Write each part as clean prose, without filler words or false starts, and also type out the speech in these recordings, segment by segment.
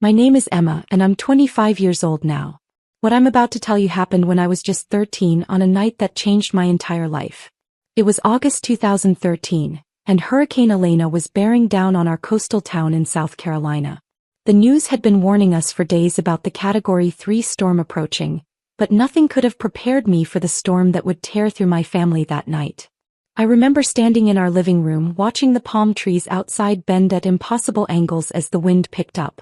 My name is Emma and I'm 25 years old now. What I'm about to tell you happened when I was just 13 on a night that changed my entire life. It was August 2013, and Hurricane Elena was bearing down on our coastal town in South Carolina. The news had been warning us for days about the Category 3 storm approaching, but nothing could have prepared me for the storm that would tear through my family that night. I remember standing in our living room watching the palm trees outside bend at impossible angles as the wind picked up.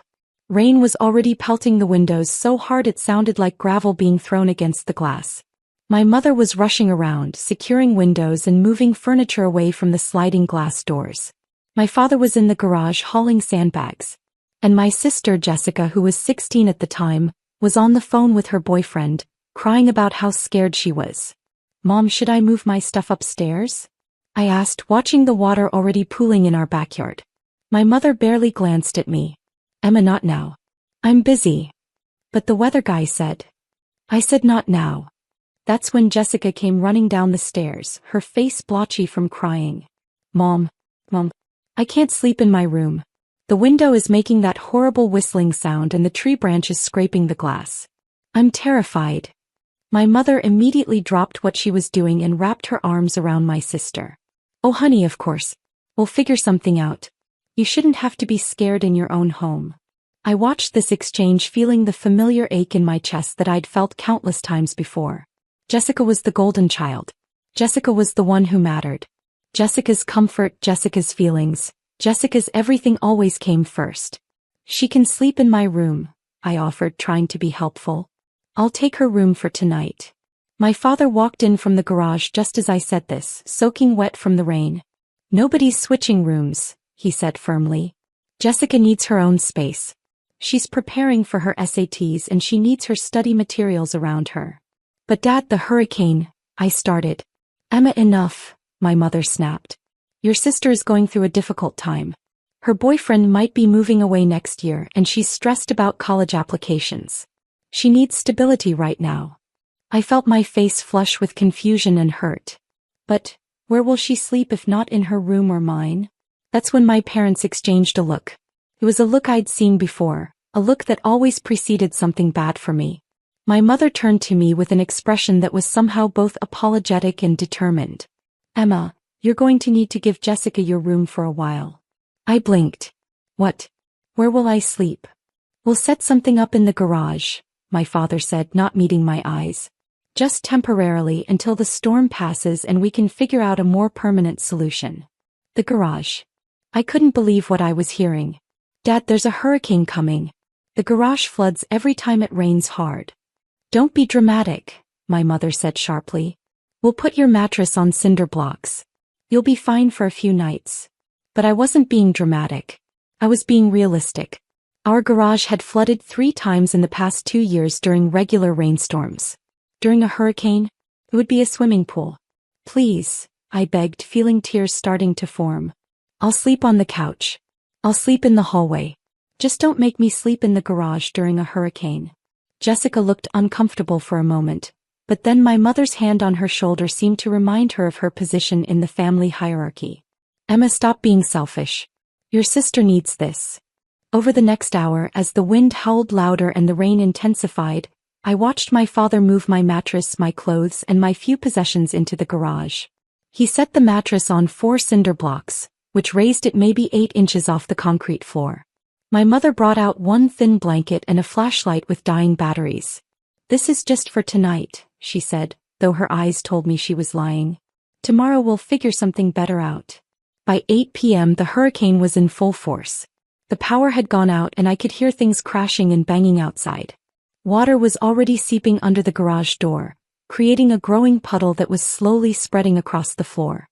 Rain was already pelting the windows so hard it sounded like gravel being thrown against the glass. My mother was rushing around, securing windows and moving furniture away from the sliding glass doors. My father was in the garage hauling sandbags. And my sister Jessica, who was 16 at the time, was on the phone with her boyfriend, crying about how scared she was. "Mom, should I move my stuff upstairs?" I asked, watching the water already pooling in our backyard. My mother barely glanced at me. "Emma, not now. I'm busy." "But the weather guy said." I said, "Not now." That's when Jessica came running down the stairs, her face blotchy from crying. Mom, I can't sleep in my room. The window is making that horrible whistling sound and the tree branches scraping the glass. I'm terrified." My mother immediately dropped what she was doing and wrapped her arms around my sister. "Oh honey, of course. We'll figure something out. You shouldn't have to be scared in your own home." I watched this exchange, feeling the familiar ache in my chest that I'd felt countless times before. Jessica was the golden child. Jessica was the one who mattered. Jessica's comfort, Jessica's feelings, Jessica's everything always came first. "She can sleep in my room," I offered, trying to be helpful. "I'll take her room for tonight." My father walked in from the garage just as I said this, soaking wet from the rain. "Nobody's switching rooms," he said firmly. "Jessica needs her own space. She's preparing for her SATs and she needs her study materials around her." "But Dad, the hurricane," I started. "Emma, enough," my mother snapped. "Your sister is going through a difficult time. Her boyfriend might be moving away next year and she's stressed about college applications. She needs stability right now." I felt my face flush with confusion and hurt. "But where will she sleep if not in her room or mine?" That's when my parents exchanged a look. It was a look I'd seen before, a look that always preceded something bad for me. My mother turned to me with an expression that was somehow both apologetic and determined. "Emma, you're going to need to give Jessica your room for a while." I blinked. "What? Where will I sleep?" "We'll set something up in the garage," my father said, not meeting my eyes. "Just temporarily until the storm passes and we can figure out a more permanent solution." The garage. I couldn't believe what I was hearing. "Dad, there's a hurricane coming. The garage floods every time it rains hard." "Don't be dramatic," my mother said sharply. "We'll put your mattress on cinder blocks. You'll be fine for a few nights." But I wasn't being dramatic. I was being realistic. Our garage had flooded 3 times in the past 2 years during regular rainstorms. During a hurricane, it would be a swimming pool. "Please," I begged, feeling tears starting to form. "I'll sleep on the couch. I'll sleep in the hallway. Just don't make me sleep in the garage during a hurricane." Jessica looked uncomfortable for a moment, but then my mother's hand on her shoulder seemed to remind her of her position in the family hierarchy. "Emma, stop being selfish. Your sister needs this." Over the next hour, as the wind howled louder and the rain intensified, I watched my father move my mattress, my clothes, and my few possessions into the garage. He set the mattress on 4 cinder blocks, which raised it maybe 8 inches off the concrete floor. My mother brought out one thin blanket and a flashlight with dying batteries. "This is just for tonight," she said, though her eyes told me she was lying. "Tomorrow we'll figure something better out." By 8 p.m. the hurricane was in full force. The power had gone out and I could hear things crashing and banging outside. Water was already seeping under the garage door, creating a growing puddle that was slowly spreading across the floor.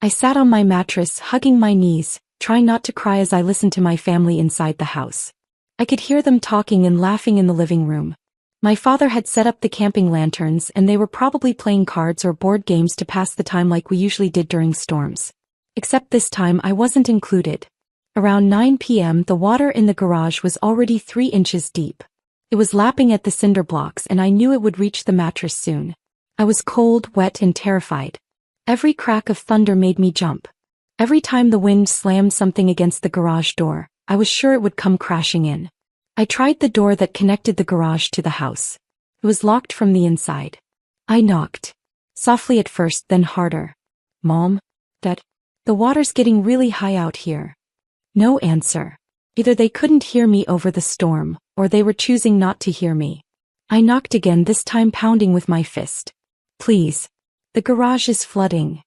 I sat on my mattress, hugging my knees, trying not to cry as I listened to my family inside the house. I could hear them talking and laughing in the living room. My father had set up the camping lanterns and they were probably playing cards or board games to pass the time like we usually did during storms. Except this time I wasn't included. Around 9 p.m. the water in the garage was already 3 inches deep. It was lapping at the cinder blocks and I knew it would reach the mattress soon. I was cold, wet, and terrified. Every crack of thunder made me jump. Every time the wind slammed something against the garage door, I was sure it would come crashing in. I tried the door that connected the garage to the house. It was locked from the inside. I knocked. Softly at first, then harder. Mom? Dad? The water's getting really high out here. No answer. Either they couldn't hear me over the storm, or they were choosing not to hear me. I knocked again, this time pounding with my fist. Please. The garage is flooding.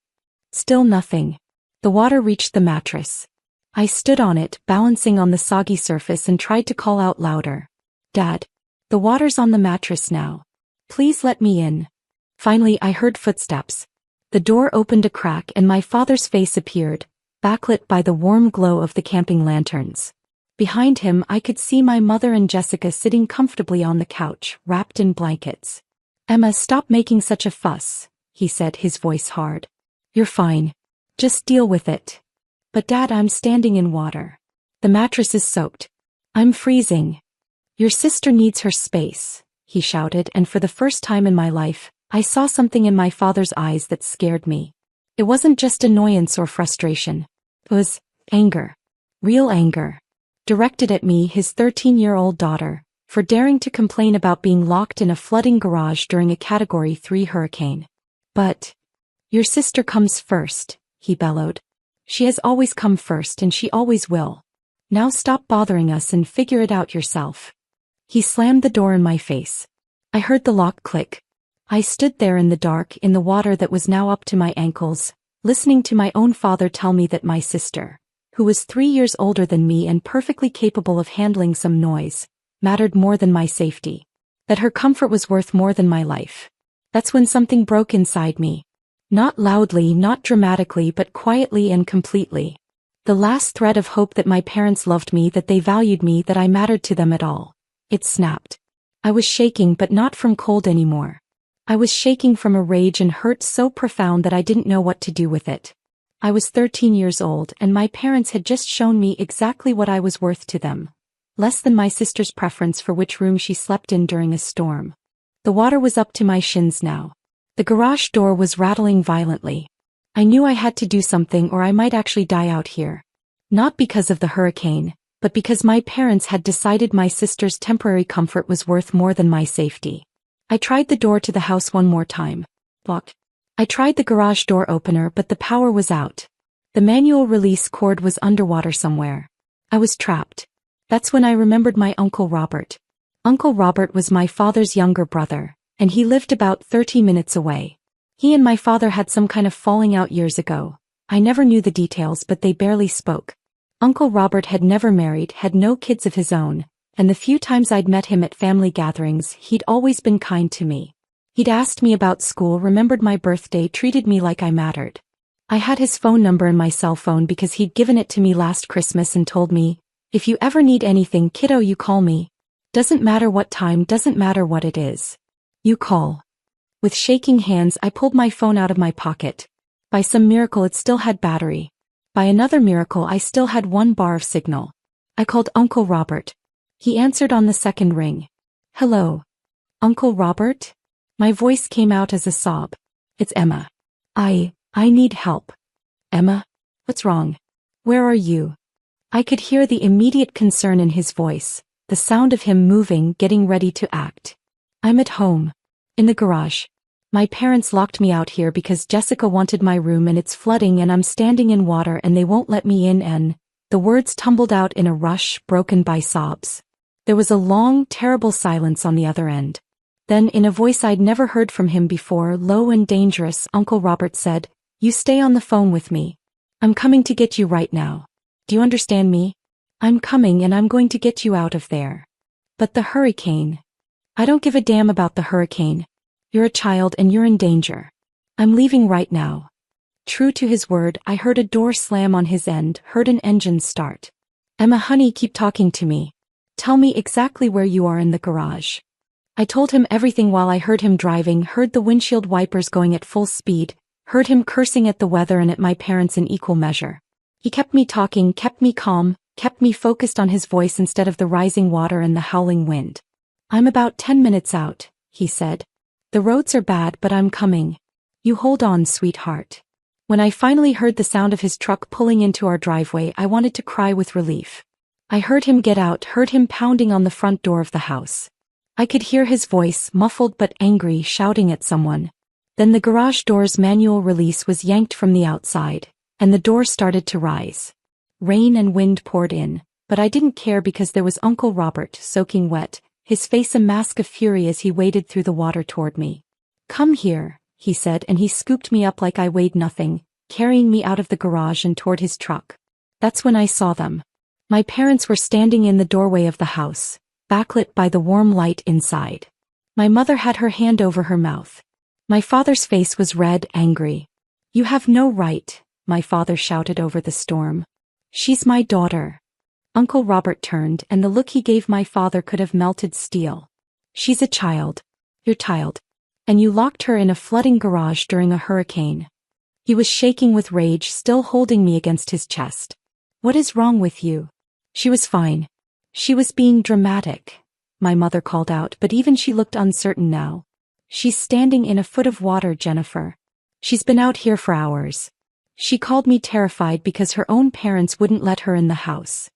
Still nothing. The water reached the mattress. I stood on it, balancing on the soggy surface, and tried to call out louder. Dad. The water's on the mattress now. Please let me in. Finally, I heard footsteps. The door opened a crack and my father's face appeared, backlit by the warm glow of the camping lanterns. Behind him, I could see my mother and Jessica sitting comfortably on the couch, wrapped in blankets. Emma, stop making such a fuss, he said, his voice hard. You're fine. Just deal with it. But Dad, I'm standing in water. The mattress is soaked. I'm freezing. Your sister needs her space, he shouted, and for the first time in my life, I saw something in my father's eyes that scared me. It wasn't just annoyance or frustration. It was anger. Real anger. Directed at me, his 13-year-old daughter, for daring to complain about being locked in a flooding garage during a Category 3 hurricane. But your sister comes first, he bellowed. She has always come first and she always will. Now stop bothering us and figure it out yourself. He slammed the door in my face. I heard the lock click. I stood there in the dark, in the water that was now up to my ankles, listening to my own father tell me that my sister, who was 3 years older than me and perfectly capable of handling some noise, mattered more than my safety. That her comfort was worth more than my life. That's when something broke inside me. Not loudly, not dramatically, but quietly and completely. The last thread of hope that my parents loved me, that they valued me, that I mattered to them at all. It snapped. I was shaking, but not from cold anymore. I was shaking from a rage and hurt so profound that I didn't know what to do with it. I was 13 years old and my parents had just shown me exactly what I was worth to them. Less than my sister's preference for which room she slept in during a storm. The water was up to my shins now. The garage door was rattling violently. I knew I had to do something or I might actually die out here. Not because of the hurricane, but because my parents had decided my sister's temporary comfort was worth more than my safety. I tried the door to the house one more time. Locked. I tried the garage door opener, but the power was out. The manual release cord was underwater somewhere. I was trapped. That's when I remembered my Uncle Robert. Uncle Robert was my father's younger brother, and he lived about 30 minutes away. He and my father had some kind of falling out years ago. I never knew the details, but they barely spoke. Uncle Robert had never married, had no kids of his own, and the few times I'd met him at family gatherings, he'd always been kind to me. He'd asked me about school, remembered my birthday, treated me like I mattered. I had his phone number in my cell phone because he'd given it to me last Christmas and told me, if you ever need anything, kiddo, you call me. Doesn't matter what time, doesn't matter what it is. You call. With shaking hands, I pulled my phone out of my pocket. By some miracle, it still had battery. By another miracle, I still had 1 bar of signal. I called Uncle Robert. He answered on the second ring. Hello. Uncle Robert? My voice came out as a sob. It's Emma. I need help. Emma? What's wrong? Where are you? I could hear the immediate concern in his voice, the sound of him moving, getting ready to act. I'm at home. In the garage. My parents locked me out here because Jessica wanted my room and it's flooding and I'm standing in water and they won't let me in and... The words tumbled out in a rush, broken by sobs. There was a long, terrible silence on the other end. Then, in a voice I'd never heard from him before, low and dangerous, Uncle Robert said, You stay on the phone with me. I'm coming to get you right now. Do you understand me? I'm coming and I'm going to get you out of there. But the hurricane. I don't give a damn about the hurricane. You're a child and you're in danger. I'm leaving right now. True to his word, I heard a door slam on his end, heard an engine start. Emma, honey, keep talking to me. Tell me exactly where you are in the garage. I told him everything while I heard him driving, heard the windshield wipers going at full speed, heard him cursing at the weather and at my parents in equal measure. He kept me talking, kept me calm, kept me focused on his voice instead of the rising water and the howling wind. I'm about 10 minutes out, he said. The roads are bad, but I'm coming. You hold on, sweetheart. When I finally heard the sound of his truck pulling into our driveway, I wanted to cry with relief. I heard him get out, heard him pounding on the front door of the house. I could hear his voice, muffled but angry, shouting at someone. Then the garage door's manual release was yanked from the outside, and the door started to rise. Rain and wind poured in, but I didn't care because there was Uncle Robert, soaking wet, his face a mask of fury as he waded through the water toward me. "Come here," he said, and he scooped me up like I weighed nothing, carrying me out of the garage and toward his truck. That's when I saw them. My parents were standing in the doorway of the house, backlit by the warm light inside. My mother had her hand over her mouth. My father's face was red, angry. "You have no right," my father shouted over the storm. "She's my daughter." Uncle Robert turned, and the look he gave my father could have melted steel. "She's a child. Your child. And you locked her in a flooding garage during a hurricane." He was shaking with rage, still holding me against his chest. "What is wrong with you?" "She was fine. She was being dramatic," my mother called out, but even she looked uncertain now. "She's standing in a foot of water, Jennifer. She's been out here for hours." She called me terrified because her own parents wouldn't let her in the house.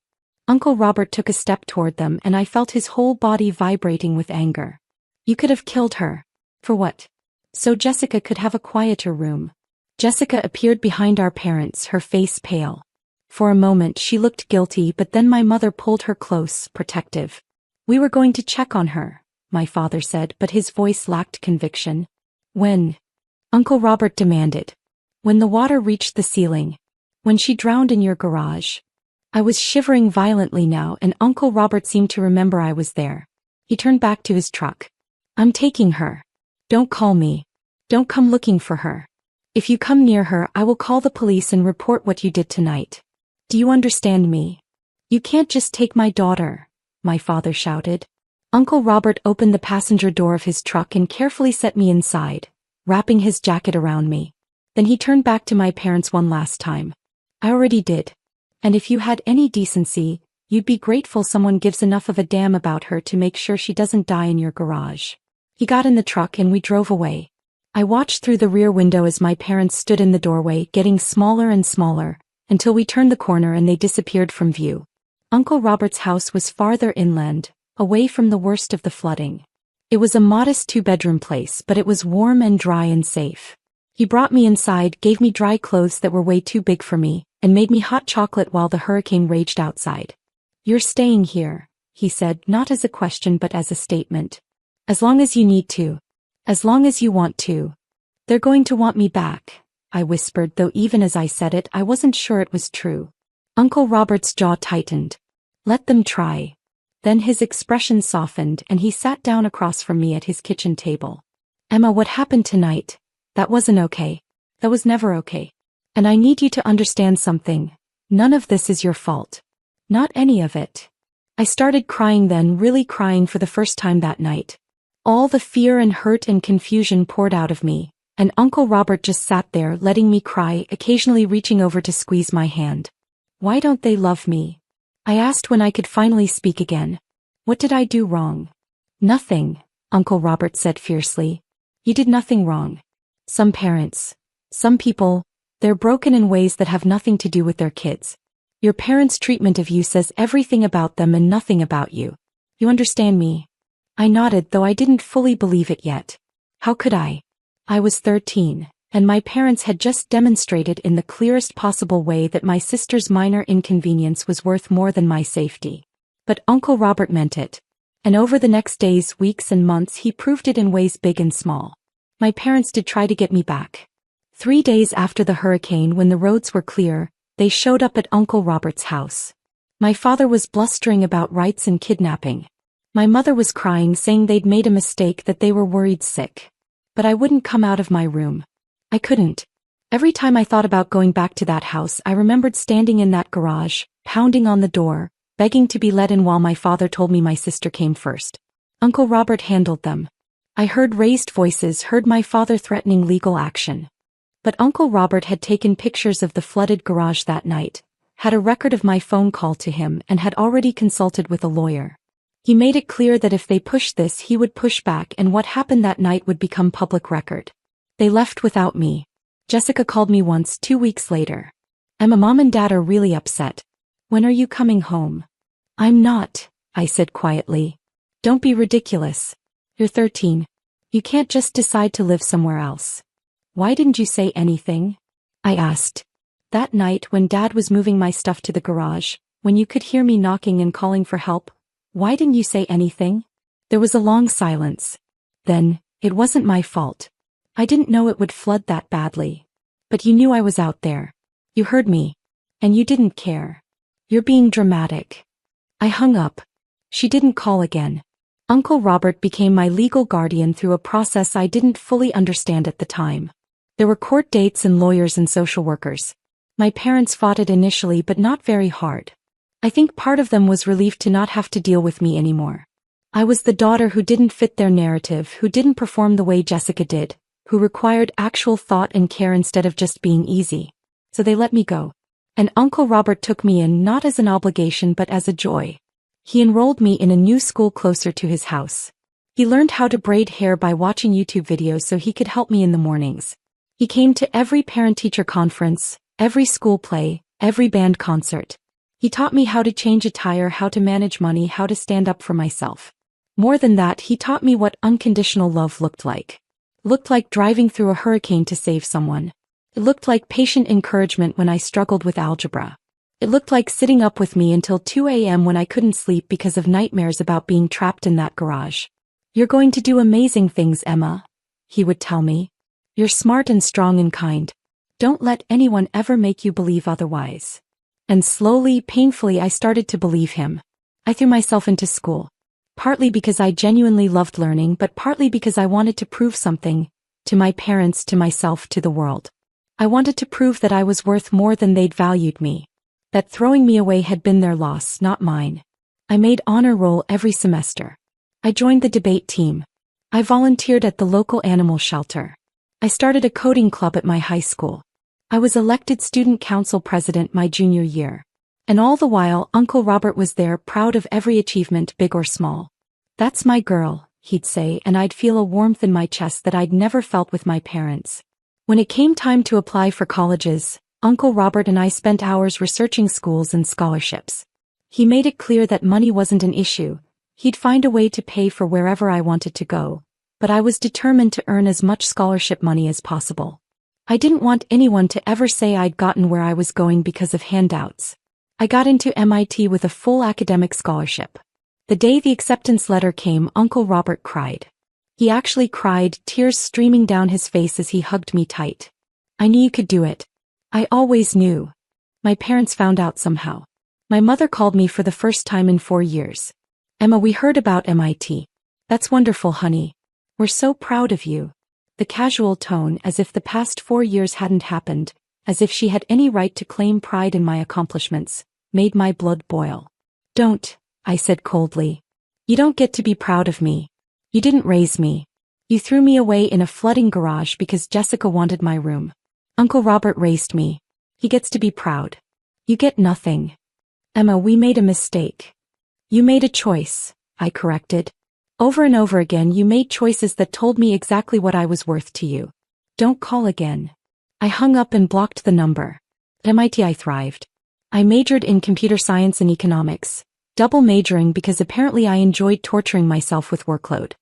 Uncle Robert took a step toward them, and I felt his whole body vibrating with anger. "You could have killed her. For what?" "So Jessica could have a quieter room." Jessica appeared behind our parents, her face pale. For a moment she looked guilty, but then my mother pulled her close, protective. "We were going to check on her," my father said, but his voice lacked conviction. "When?" Uncle Robert demanded. "When the water reached the ceiling. When she drowned in your garage." I was shivering violently now, and Uncle Robert seemed to remember I was there. He turned back to his truck. "I'm taking her. Don't call me. Don't come looking for her. If you come near her, I will call the police and report what you did tonight. Do you understand me? You can't just take my daughter," my father shouted. Uncle Robert opened the passenger door of his truck and carefully set me inside, wrapping his jacket around me. Then he turned back to my parents one last time. "I already did. And if you had any decency, you'd be grateful someone gives enough of a damn about her to make sure she doesn't die in your garage." He got in the truck and we drove away. I watched through the rear window as my parents stood in the doorway, getting smaller and smaller, until we turned the corner and they disappeared from view. Uncle Robert's house was farther inland, away from the worst of the flooding. It was a modest two-bedroom place, but it was warm and dry and safe. He brought me inside, gave me dry clothes that were way too big for me, and made me hot chocolate while the hurricane raged outside. "You're staying here," he said, not as a question but as a statement. "As long as you need to. As long as you want to." "They're going to want me back," I whispered, though even as I said it, I wasn't sure it was true. Uncle Robert's jaw tightened. "Let them try." Then his expression softened and he sat down across from me at his kitchen table. "Emma, what happened tonight? That wasn't okay. That was never okay. And I need you to understand something. None of this is your fault. Not any of it." I started crying then, really crying for the first time that night. All the fear and hurt and confusion poured out of me, and Uncle Robert just sat there letting me cry, occasionally reaching over to squeeze my hand. "Why don't they love me?" I asked when I could finally speak again. "What did I do wrong?" "Nothing," Uncle Robert said fiercely. "You did nothing wrong. Some parents, some people, they're broken in ways that have nothing to do with their kids. Your parents' treatment of you says everything about them and nothing about you. You understand me?" I nodded, though I didn't fully believe it yet. How could I? I was 13, and my parents had just demonstrated in the clearest possible way that my sister's minor inconvenience was worth more than my safety. But Uncle Robert meant it. And over the next days, weeks and months he proved it in ways big and small. My parents did try to get me back. 3 days after the hurricane, when the roads were clear, they showed up at Uncle Robert's house. My father was blustering about rights and kidnapping. My mother was crying, saying they'd made a mistake, that they were worried sick. But I wouldn't come out of my room. I couldn't. Every time I thought about going back to that house, I remembered standing in that garage, pounding on the door, begging to be let in while my father told me my sister came first. Uncle Robert handled them. I heard raised voices, heard my father threatening legal action. But Uncle Robert had taken pictures of the flooded garage that night, had a record of my phone call to him, and had already consulted with a lawyer. He made it clear that if they pushed this, he would push back, and what happened that night would become public record. They left without me. Jessica called me once 2 weeks later. "Emma, Mom and Dad are really upset. When are you coming home?" I'm not, I said quietly. Don't be ridiculous. You're 13. You can't just decide to live somewhere else. Why didn't you say anything? I asked. That night when Dad was moving my stuff to the garage, when you could hear me knocking and calling for help, why didn't you say anything? There was a long silence. Then, it wasn't my fault. I didn't know it would flood that badly. But you knew I was out there. You heard me. And you didn't care. You're being dramatic. I hung up. She didn't call again. Uncle Robert became my legal guardian through a process I didn't fully understand at the time. There were court dates and lawyers and social workers. My parents fought it initially but not very hard. I think part of them was relieved to not have to deal with me anymore. I was the daughter who didn't fit their narrative, who didn't perform the way Jessica did, who required actual thought and care instead of just being easy. So they let me go. And Uncle Robert took me in not as an obligation but as a joy. He enrolled me in a new school closer to his house. He learned how to braid hair by watching YouTube videos so he could help me in the mornings. He came to every parent-teacher conference, every school play, every band concert. He taught me how to change a tire, how to manage money, how to stand up for myself. More than that, he taught me what unconditional love looked like. It looked like driving through a hurricane to save someone. It looked like patient encouragement when I struggled with algebra. It looked like sitting up with me until 2 a.m. when I couldn't sleep because of nightmares about being trapped in that garage. You're going to do amazing things, Emma, he would tell me. You're smart and strong and kind. Don't let anyone ever make you believe otherwise. And slowly, painfully, I started to believe him. I threw myself into school. Partly because I genuinely loved learning, but partly because I wanted to prove something, to my parents, to myself, to the world. I wanted to prove that I was worth more than they'd valued me. That throwing me away had been their loss, not mine. I made honor roll every semester. I joined the debate team. I volunteered at the local animal shelter. I started a coding club at my high school. I was elected student council president my junior year. And all the while, Uncle Robert was there, proud of every achievement, big or small. That's my girl, he'd say, and I'd feel a warmth in my chest that I'd never felt with my parents. When it came time to apply for colleges, Uncle Robert and I spent hours researching schools and scholarships. He made it clear that money wasn't an issue. He'd find a way to pay for wherever I wanted to go. But I was determined to earn as much scholarship money as possible. I didn't want anyone to ever say I'd gotten where I was going because of handouts. I got into MIT with a full academic scholarship. The day the acceptance letter came, Uncle Robert cried. He actually cried, tears streaming down his face as he hugged me tight. I knew you could do it. I always knew. My parents found out somehow. My mother called me for the first time in 4 years. Emma, we heard about MIT. That's wonderful, honey. We're so proud of you. The casual tone, as if the past 4 years hadn't happened, as if she had any right to claim pride in my accomplishments, made my blood boil. Don't, I said coldly. You don't get to be proud of me. You didn't raise me. You threw me away in a flooding garage because Jessica wanted my room. Uncle Robert raised me. He gets to be proud. You get nothing. Emma, we made a mistake. You made a choice, I corrected. Over and over again you made choices that told me exactly what I was worth to you. Don't call again. I hung up and blocked the number. At MIT I thrived. I majored in computer science and economics, double majoring because apparently I enjoyed torturing myself with workload.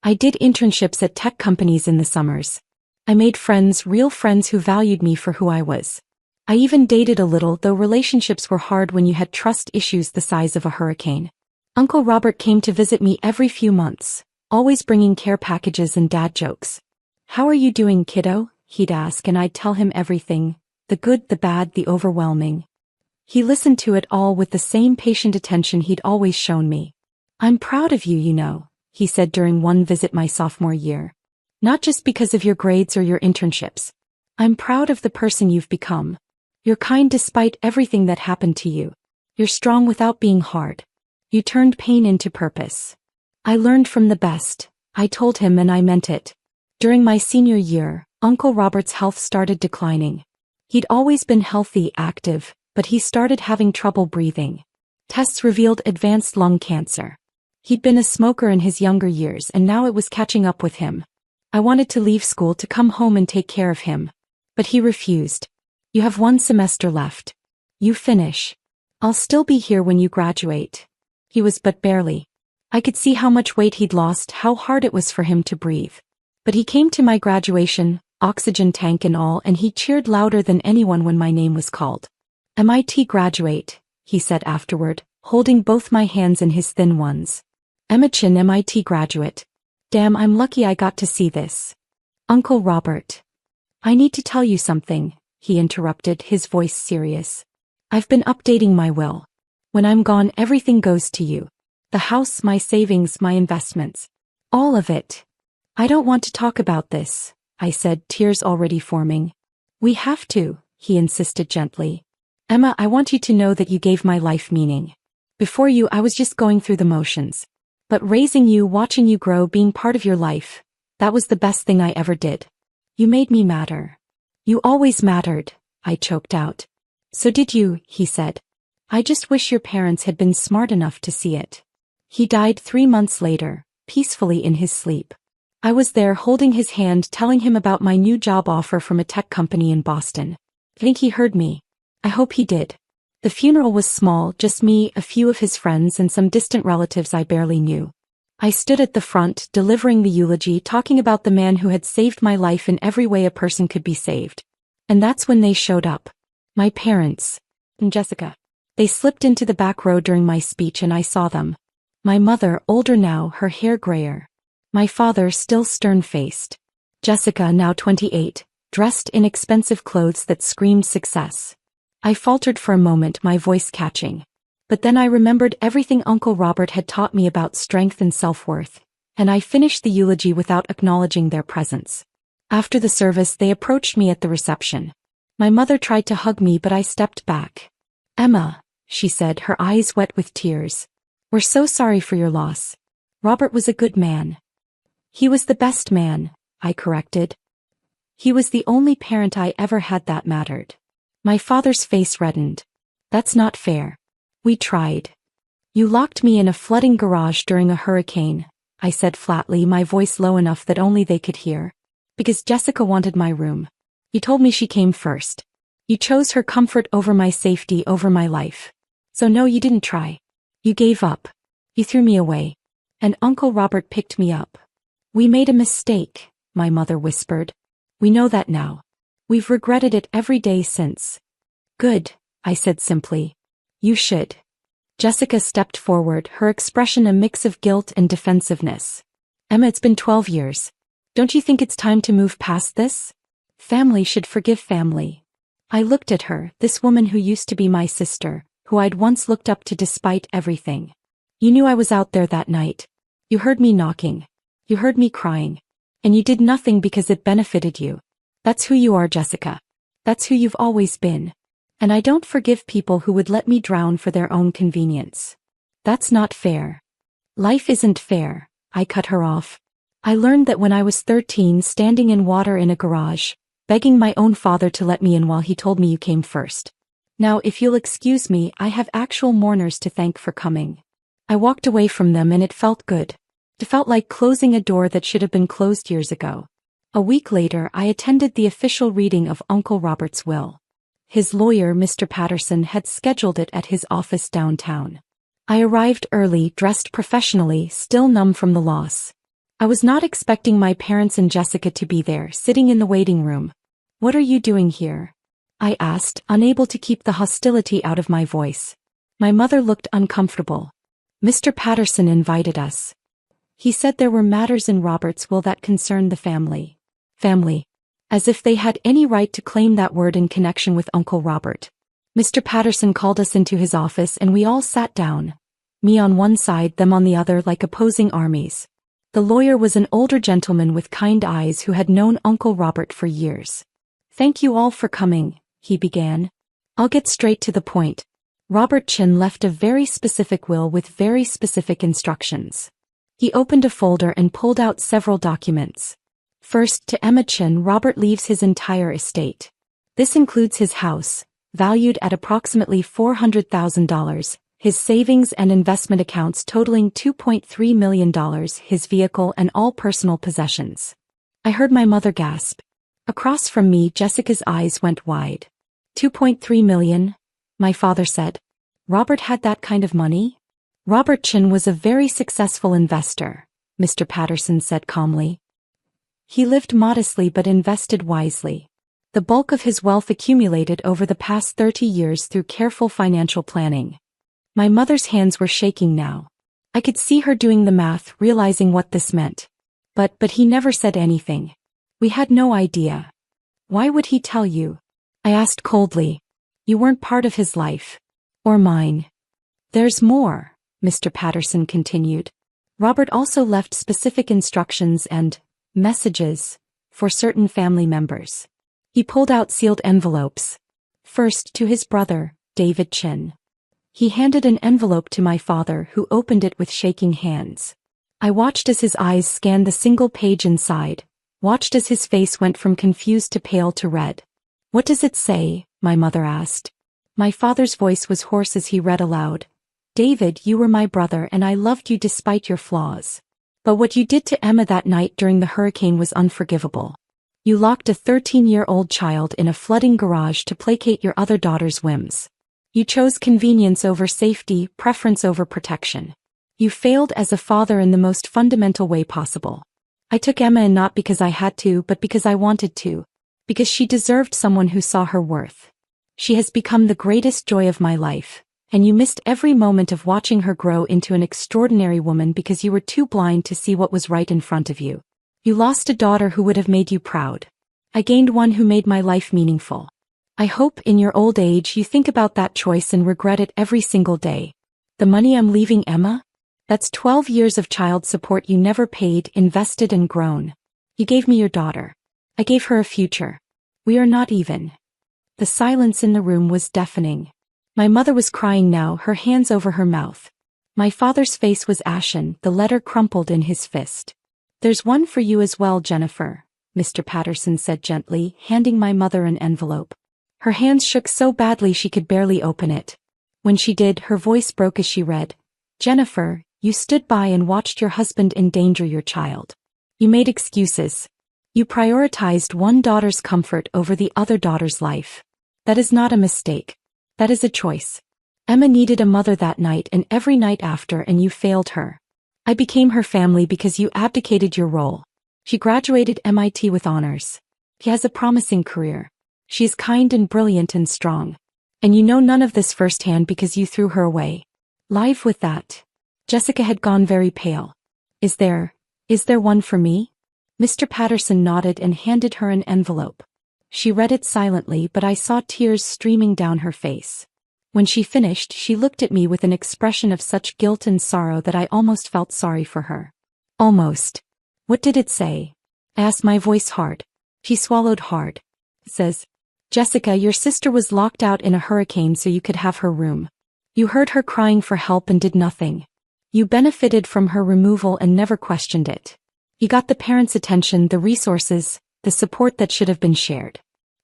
I did internships at tech companies in the summers. I made friends, real friends who valued me for who I was. I even dated a little, though relationships were hard when you had trust issues the size of a hurricane. Uncle Robert came to visit me every few months, always bringing care packages and dad jokes. How are you doing, kiddo? He'd ask, and I'd tell him everything, the good, the bad, the overwhelming. He listened to it all with the same patient attention he'd always shown me. I'm proud of you, you know, he said during one visit my sophomore year. Not just because of your grades or your internships. I'm proud of the person you've become. You're kind despite everything that happened to you. You're strong without being hard. You turned pain into purpose. I learned from the best, I told him, and I meant it. During my senior year, Uncle Robert's health started declining. He'd always been healthy, active, but he started having trouble breathing. Tests revealed advanced lung cancer. He'd been a smoker in his younger years and now it was catching up with him. I wanted to leave school to come home and take care of him. But he refused. You have 1 semester left. You finish. I'll still be here when you graduate. He was but barely. I could see how much weight he'd lost, how hard it was for him to breathe. But he came to my graduation, oxygen tank and all, and he cheered louder than anyone when my name was called. "MIT graduate," he said afterward, holding both my hands in his thin ones. "Emma Chin, MIT graduate. Damn, I'm lucky I got to see this." "Uncle Robert. I need to tell you something," he interrupted, his voice serious. "I've been updating my will. When I'm gone, everything goes to you. The house, my savings, my investments. All of it." "I don't want to talk about this," I said, tears already forming. "We have to," he insisted gently. "Emma, I want you to know that you gave my life meaning. Before you, I was just going through the motions. But raising you, watching you grow, being part of your life, that was the best thing I ever did. You made me matter." "You always mattered," I choked out. "So did you," he said. "I just wish your parents had been smart enough to see it." He died 3 months later, peacefully in his sleep. I was there holding his hand, telling him about my new job offer from a tech company in Boston. I think he heard me. I hope he did. The funeral was small, just me, a few of his friends, and some distant relatives I barely knew. I stood at the front, delivering the eulogy, talking about the man who had saved my life in every way a person could be saved. And that's when they showed up. My parents. And Jessica. They slipped into the back row during my speech and I saw them. My mother, older now, her hair grayer. My father, still stern-faced. Jessica, now 28, dressed in expensive clothes that screamed success. I faltered for a moment, my voice catching. But then I remembered everything Uncle Robert had taught me about strength and self-worth, and I finished the eulogy without acknowledging their presence. After the service, they approached me at the reception. My mother tried to hug me, but I stepped back. "Emma," she said, her eyes wet with tears. "We're so sorry for your loss. Robert was a good man." "He was the best man," I corrected. "He was the only parent I ever had that mattered." My father's face reddened. "That's not fair. We tried. You locked me in a flooding garage during a hurricane," I said flatly, my voice low enough that only they could hear. "Because Jessica wanted my room. You told me she came first. You chose her comfort over my safety, over my life. So no, you didn't try. You gave up. You threw me away. And Uncle Robert picked me up." "We made a mistake," my mother whispered. "We know that now. We've regretted it every day since." "Good," I said simply. "You should." Jessica stepped forward, her expression a mix of guilt and defensiveness. "Emma, it's been 12 years. Don't you think it's time to move past this? Family should forgive family." I looked at her, this woman who used to be my sister, who I'd once looked up to despite everything. "You knew I was out there that night. You heard me knocking. You heard me crying. And you did nothing because it benefited you. That's who you are, Jessica. That's who you've always been. And I don't forgive people who would let me drown for their own convenience. That's not fair. Life isn't fair," I cut her off. "I learned that when I was 13, standing in water in a garage, begging my own father to let me in while he told me you came first. Now, if you'll excuse me, I have actual mourners to thank for coming." I walked away from them and it felt good. It felt like closing a door that should have been closed years ago. A week later, I attended the official reading of Uncle Robert's will. His lawyer, Mr. Patterson, had scheduled it at his office downtown. I arrived early, dressed professionally, still numb from the loss. I was not expecting my parents and Jessica to be there, sitting in the waiting room. "What are you doing here?" I asked, unable to keep the hostility out of my voice. My mother looked uncomfortable. "Mr. Patterson invited us. He said there were matters in Robert's will that concerned the family." Family. As if they had any right to claim that word in connection with Uncle Robert. Mr. Patterson called us into his office and we all sat down. Me on one side, them on the other, like opposing armies. The lawyer was an older gentleman with kind eyes who had known Uncle Robert for years. "Thank you all for coming," he began. "I'll get straight to the point. Robert Chin left a very specific will with very specific instructions." He opened a folder and pulled out several documents. "First, to Emma Chin, Robert leaves his entire estate. This includes his house, valued at approximately $400,000, his savings and investment accounts totaling $2.3 million, his vehicle and all personal possessions." I heard my mother gasp. Across from me, Jessica's eyes went wide. "$2.3 million? My father said. Robert had that kind of money? Robert Chin was a very successful investor, Mr. Patterson said calmly. He lived modestly but invested wisely. The bulk of his wealth accumulated over the past 30 years through careful financial planning. My mother's hands were shaking now. I could see her doing the math, realizing what this meant. But he never said anything. We had no idea. Why would he tell you? I asked coldly. You weren't part of his life. Or mine. There's more, Mr. Patterson continued. Robert also left specific instructions and messages for certain family members. He pulled out sealed envelopes. First to his brother, David Chin. He handed an envelope to my father, who opened it with shaking hands. I watched as his eyes scanned the single page inside, watched as his face went from confused to pale to red. What does it say? My mother asked. My father's voice was hoarse as he read aloud. David, you were my brother and I loved you despite your flaws. But what you did to Emma that night during the hurricane was unforgivable. You locked a 13-year-old child in a flooding garage to placate your other daughter's whims. You chose convenience over safety, preference over protection. You failed as a father in the most fundamental way possible. I took Emma in not because I had to, but because I wanted to. Because she deserved someone who saw her worth. She has become the greatest joy of my life, and you missed every moment of watching her grow into an extraordinary woman because you were too blind to see what was right in front of you. You lost a daughter who would have made you proud. I gained one who made my life meaningful. I hope in your old age you think about that choice and regret it every single day. The money I'm leaving Emma? That's 12 years of child support you never paid, invested and grown. You gave me your daughter. I gave her a future. We are not even. The silence in the room was deafening. My mother was crying now, her hands over her mouth. My father's face was ashen, the letter crumpled in his fist. There's one for you as well, Jennifer, Mr. Patterson said gently, handing my mother an envelope. Her hands shook so badly she could barely open it. When she did, her voice broke as she read, Jennifer, you stood by and watched your husband endanger your child. You made excuses. You prioritized one daughter's comfort over the other daughter's life. That is not a mistake. That is a choice. Emma needed a mother that night and every night after, and you failed her. I became her family because you abdicated your role. She graduated MIT with honors. She has a promising career. She is kind and brilliant and strong. And you know none of this firsthand because you threw her away. Live with that. Jessica had gone very pale. Is there one for me? Mr. Patterson nodded and handed her an envelope. She read it silently, but I saw tears streaming down her face. When she finished, she looked at me with an expression of such guilt and sorrow that I almost felt sorry for her. Almost. What did it say? I asked, my voice hard. She swallowed hard. It says, Jessica, your sister was locked out in a hurricane so you could have her room. You heard her crying for help and did nothing. You benefited from her removal and never questioned it. You got the parents' attention, the resources, the support that should have been shared.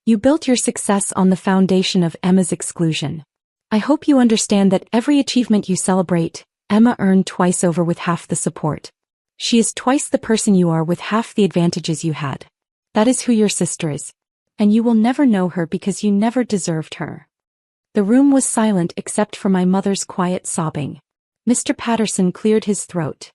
You built your success on the foundation of Emma's exclusion. I hope you understand that every achievement you celebrate, Emma earned twice over with half the support. She is twice the person you are with half the advantages you had. That is who your sister is. And you will never know her because you never deserved her. The room was silent except for my mother's quiet sobbing. Mr. Patterson cleared his throat.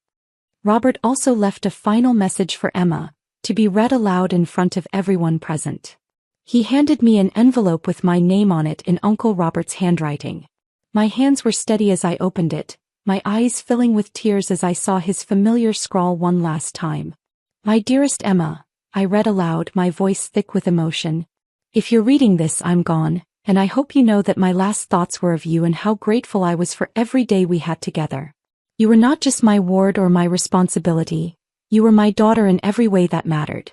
Robert also left a final message for Emma, to be read aloud in front of everyone present. He handed me an envelope with my name on it in Uncle Robert's handwriting. My hands were steady as I opened it, my eyes filling with tears as I saw his familiar scrawl one last time. My dearest Emma, I read aloud, my voice thick with emotion. If you're reading this, I'm gone, and I hope you know that my last thoughts were of you and how grateful I was for every day we had together. You were not just my ward or my responsibility, you were my daughter in every way that mattered.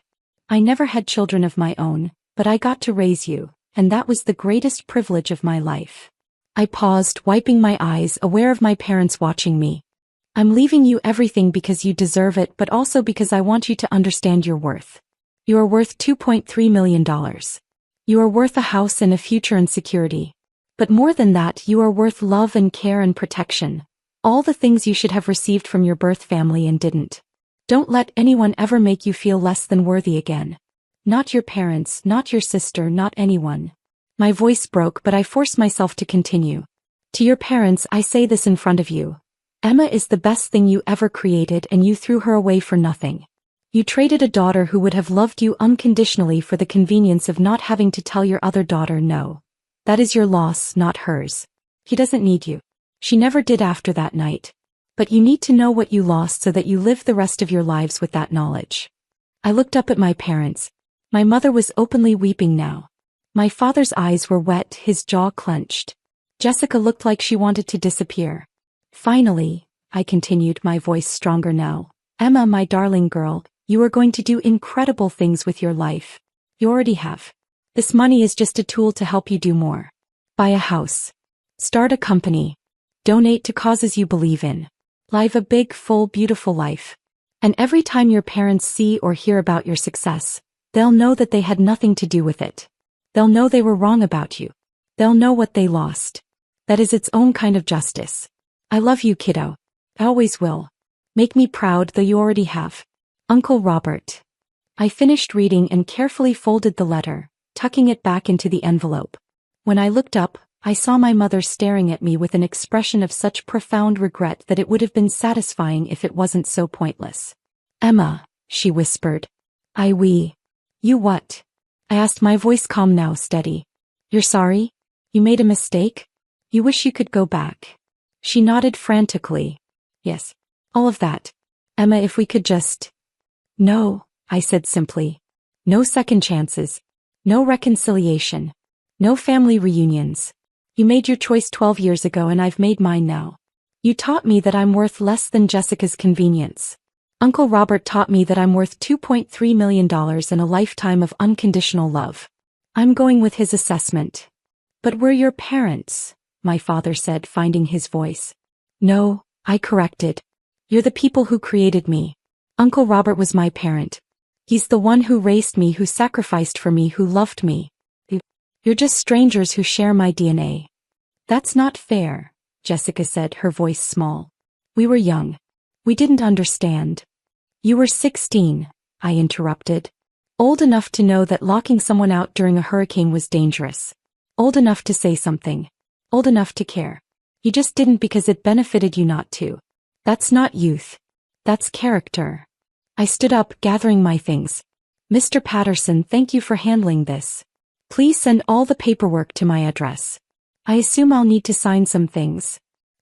I never had children of my own, but I got to raise you, and that was the greatest privilege of my life. I paused, wiping my eyes, aware of my parents watching me. I'm leaving you everything because you deserve it, but also because I want you to understand your worth. You are worth $2.3 million. You are worth a house and a future and security. But more than that, you are worth love and care and protection. All the things you should have received from your birth family and didn't. Don't let anyone ever make you feel less than worthy again. Not your parents, not your sister, not anyone. My voice broke, but I forced myself to continue. To your parents, I say this in front of you. Emma is the best thing you ever created and you threw her away for nothing. You traded a daughter who would have loved you unconditionally for the convenience of not having to tell your other daughter no. That is your loss, not hers. He doesn't need you. She never did after that night. But you need to know what you lost so that you live the rest of your lives with that knowledge. I looked up at my parents. My mother was openly weeping now. My father's eyes were wet, his jaw clenched. Jessica looked like she wanted to disappear. Finally, I continued, my voice stronger now. Emma, my darling girl, you are going to do incredible things with your life. You already have. This money is just a tool to help you do more. Buy a house. Start a company. Donate to causes you believe in. Live a big, full, beautiful life. And every time your parents see or hear about your success, they'll know that they had nothing to do with it. They'll know they were wrong about you. They'll know what they lost. That is its own kind of justice. I love you, kiddo. I always will. Make me proud, though you already have. Uncle Robert. I finished reading and carefully folded the letter, tucking it back into the envelope. When I looked up, I saw my mother staring at me with an expression of such profound regret that it would have been satisfying if it wasn't so pointless. Emma, she whispered. You what? I asked, my voice calm now, steady. You're sorry? You made a mistake? You wish you could go back? She nodded frantically. Yes. All of that. Emma, if we could just... No, I said simply. No second chances. No reconciliation. No family reunions. You made your choice 12 years ago and I've made mine now. You taught me that I'm worth less than Jessica's convenience. Uncle Robert taught me that I'm worth $2.3 million and a lifetime of unconditional love. I'm going with his assessment. But we're your parents, my father said, finding his voice. No, I corrected. You're the people who created me. Uncle Robert was my parent. He's the one who raised me, who sacrificed for me, who loved me. You're just strangers who share my DNA. That's not fair, Jessica said, her voice small. We were young. We didn't understand. You were 16, I interrupted. Old enough to know that locking someone out during a hurricane was dangerous. Old enough to say something. Old enough to care. You just didn't because it benefited you not to. That's not youth. That's character. I stood up, gathering my things. Mr. Patterson, thank you for handling this. Please send all the paperwork to my address. I assume I'll need to sign some things.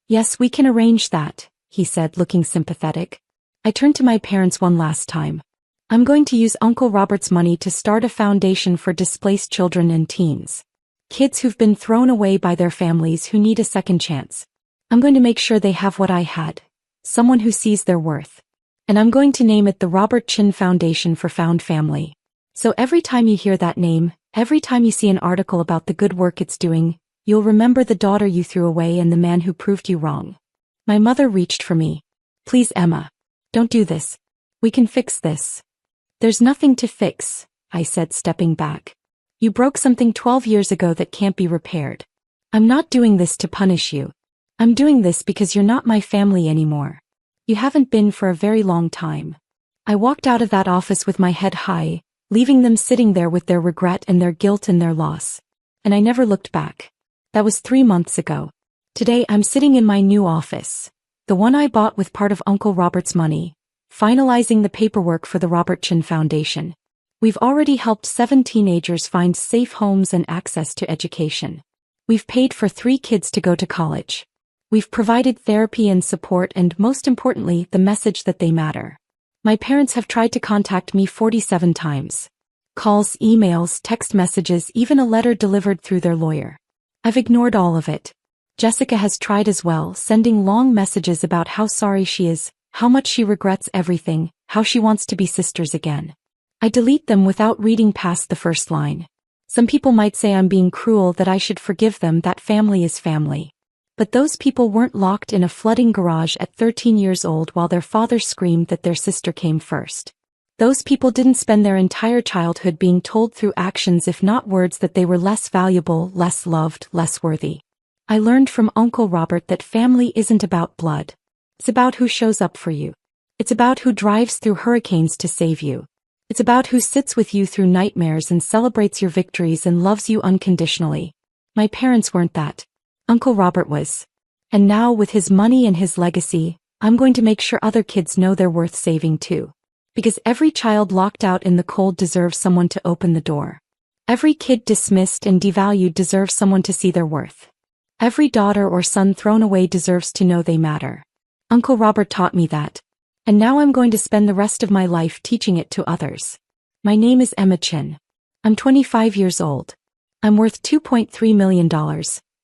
Yes, we can arrange that, he said, looking sympathetic. I turned to my parents one last time. I'm going to use Uncle Robert's money to start a foundation for displaced children and teens. Kids who've been thrown away by their families who need a second chance. I'm going to make sure they have what I had. Someone who sees their worth. And I'm going to name it the Robert Chin Foundation for Found Family. So every time you hear that name, every time you see an article about the good work it's doing, you'll remember the daughter you threw away and the man who proved you wrong. My mother reached for me. Please, Emma. Don't do this. We can fix this. There's nothing to fix, I said, stepping back. You broke something 12 years ago that can't be repaired. I'm not doing this to punish you. I'm doing this because you're not my family anymore. You haven't been for a very long time. I walked out of that office with my head high, leaving them sitting there with their regret and their guilt and their loss. And I never looked back. That was 3 months ago. Today I'm sitting in my new office. The one I bought with part of Uncle Robert's money, finalizing the paperwork for the Robert Chin Foundation. We've already helped 7 teenagers find safe homes and access to education. We've paid for 3 kids to go to college. We've provided therapy and support and, most importantly, the message that they matter. My parents have tried to contact me 47 times. Calls, emails, text messages, even a letter delivered through their lawyer. I've ignored all of it. Jessica has tried as well, sending long messages about how sorry she is, how much she regrets everything, how she wants to be sisters again. I delete them without reading past the first line. Some people might say I'm being cruel, that I should forgive them, that family is family. But those people weren't locked in a flooding garage at 13 years old while their father screamed that their sister came first. Those people didn't spend their entire childhood being told through actions, if not words, that they were less valuable, less loved, less worthy. I learned from Uncle Robert that family isn't about blood. It's about who shows up for you. It's about who drives through hurricanes to save you. It's about who sits with you through nightmares and celebrates your victories and loves you unconditionally. My parents weren't that. Uncle Robert was. And now with his money and his legacy, I'm going to make sure other kids know they're worth saving too. Because every child locked out in the cold deserves someone to open the door. Every kid dismissed and devalued deserves someone to see their worth. Every daughter or son thrown away deserves to know they matter. Uncle Robert taught me that. And now I'm going to spend the rest of my life teaching it to others. My name is Emma Chin. I'm 25 years old. I'm worth $2.3 million,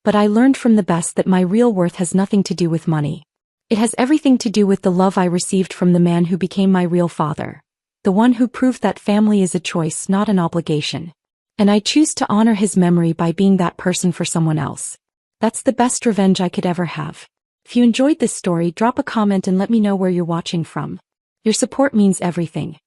but I learned from the best that my real worth has nothing to do with money. It has everything to do with the love I received from the man who became my real father. The one who proved that family is a choice, not an obligation. And I choose to honor his memory by being that person for someone else. That's the best revenge I could ever have. If you enjoyed this story, drop a comment and let me know where you're watching from. Your support means everything.